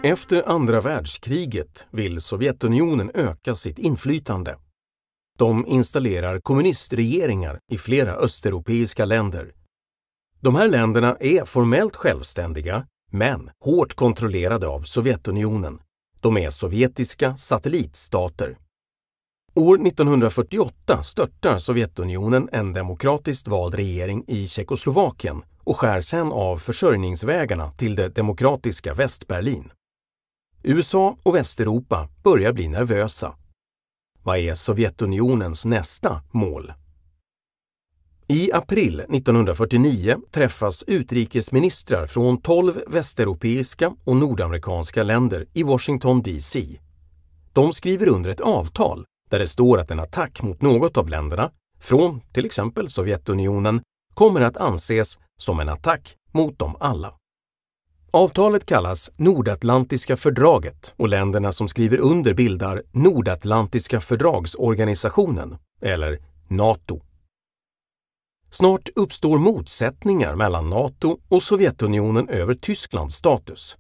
Efter andra världskriget vill Sovjetunionen öka sitt inflytande. De installerar kommunistregeringar i flera östeuropeiska länder. De här länderna är formellt självständiga, men hårt kontrollerade av Sovjetunionen. De är sovjetiska satellitstater. År 1948 störtar Sovjetunionen en demokratiskt vald regering i Tjeckoslovakien och skär sedan av försörjningsvägarna till det demokratiska Västberlin. USA och Västeuropa börjar bli nervösa. Vad är Sovjetunionens nästa mål? I april 1949 träffas utrikesministrar från 12 västeuropeiska och nordamerikanska länder i Washington DC. De skriver under ett avtal där det står att en attack mot något av länderna, från till exempel Sovjetunionen, kommer att anses som en attack mot dem alla. Avtalet kallas Nordatlantiska fördraget och länderna som skriver under bildar Nordatlantiska fördragsorganisationen, eller NATO. Snart uppstår motsättningar mellan NATO och Sovjetunionen över Tysklands status.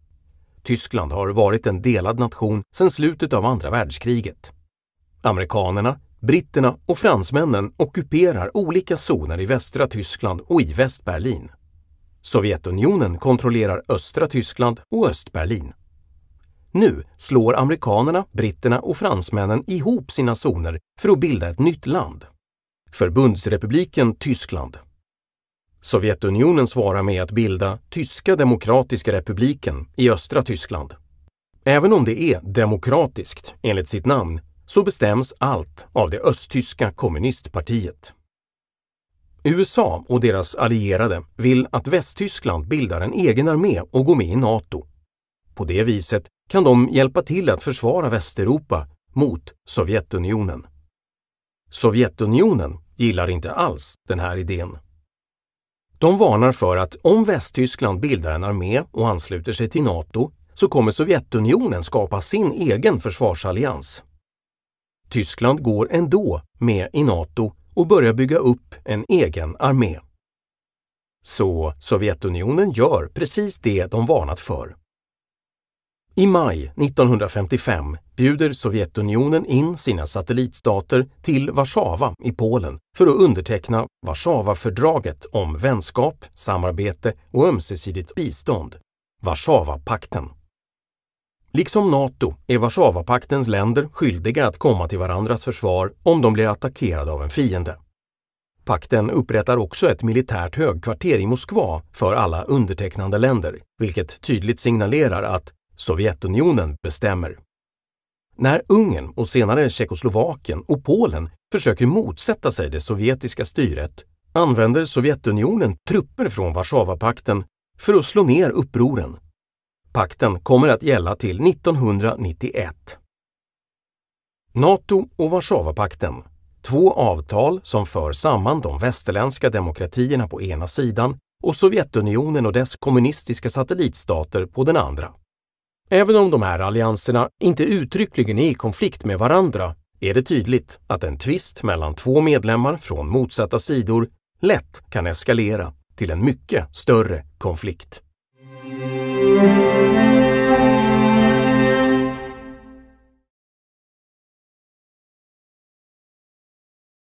Tyskland har varit en delad nation sedan slutet av andra världskriget. Amerikanerna, britterna och fransmännen ockuperar olika zoner i västra Tyskland och i Västberlin. Sovjetunionen kontrollerar östra Tyskland och Östberlin. Nu slår amerikanerna, britterna och fransmännen ihop sina zoner för att bilda ett nytt land. Förbundsrepubliken Tyskland. Sovjetunionen svarar med att bilda Tyska demokratiska republiken i östra Tyskland. Även om det är demokratiskt enligt sitt namn så bestäms allt av det östtyska kommunistpartiet. USA och deras allierade vill att Västtyskland bildar en egen armé och går med i NATO. På det viset kan de hjälpa till att försvara Västeuropa mot Sovjetunionen. Sovjetunionen gillar inte alls den här idén. De varnar för att om Västtyskland bildar en armé och ansluter sig till NATO så kommer Sovjetunionen skapa sin egen försvarsallians. Tyskland går ändå med i NATO och börjar bygga upp en egen armé. Så Sovjetunionen gör precis det de varnat för. I maj 1955 bjuder Sovjetunionen in sina satellitstater till Warszawa i Polen för att underteckna Warszawafördraget om vänskap, samarbete och ömsesidigt bistånd, Warszawapakten. Liksom NATO är Warszawapaktens länder skyldiga att komma till varandras försvar om de blir attackerade av en fiende. Pakten upprättar också ett militärt högkvarter i Moskva för alla undertecknande länder, vilket tydligt signalerar att Sovjetunionen bestämmer. När Ungern och senare Tjeckoslovakien och Polen försöker motsätta sig det sovjetiska styret använder Sovjetunionen trupper från Warszawapakten för att slå ner upproren. Pakten kommer att gälla till 1991. NATO och Warszawapakten, två avtal som för samman de västerländska demokratierna på ena sidan och Sovjetunionen och dess kommunistiska satellitstater på den andra. Även om de här allianserna inte uttryckligen är i konflikt med varandra är det tydligt att en tvist mellan två medlemmar från motsatta sidor lätt kan eskalera till en mycket större konflikt.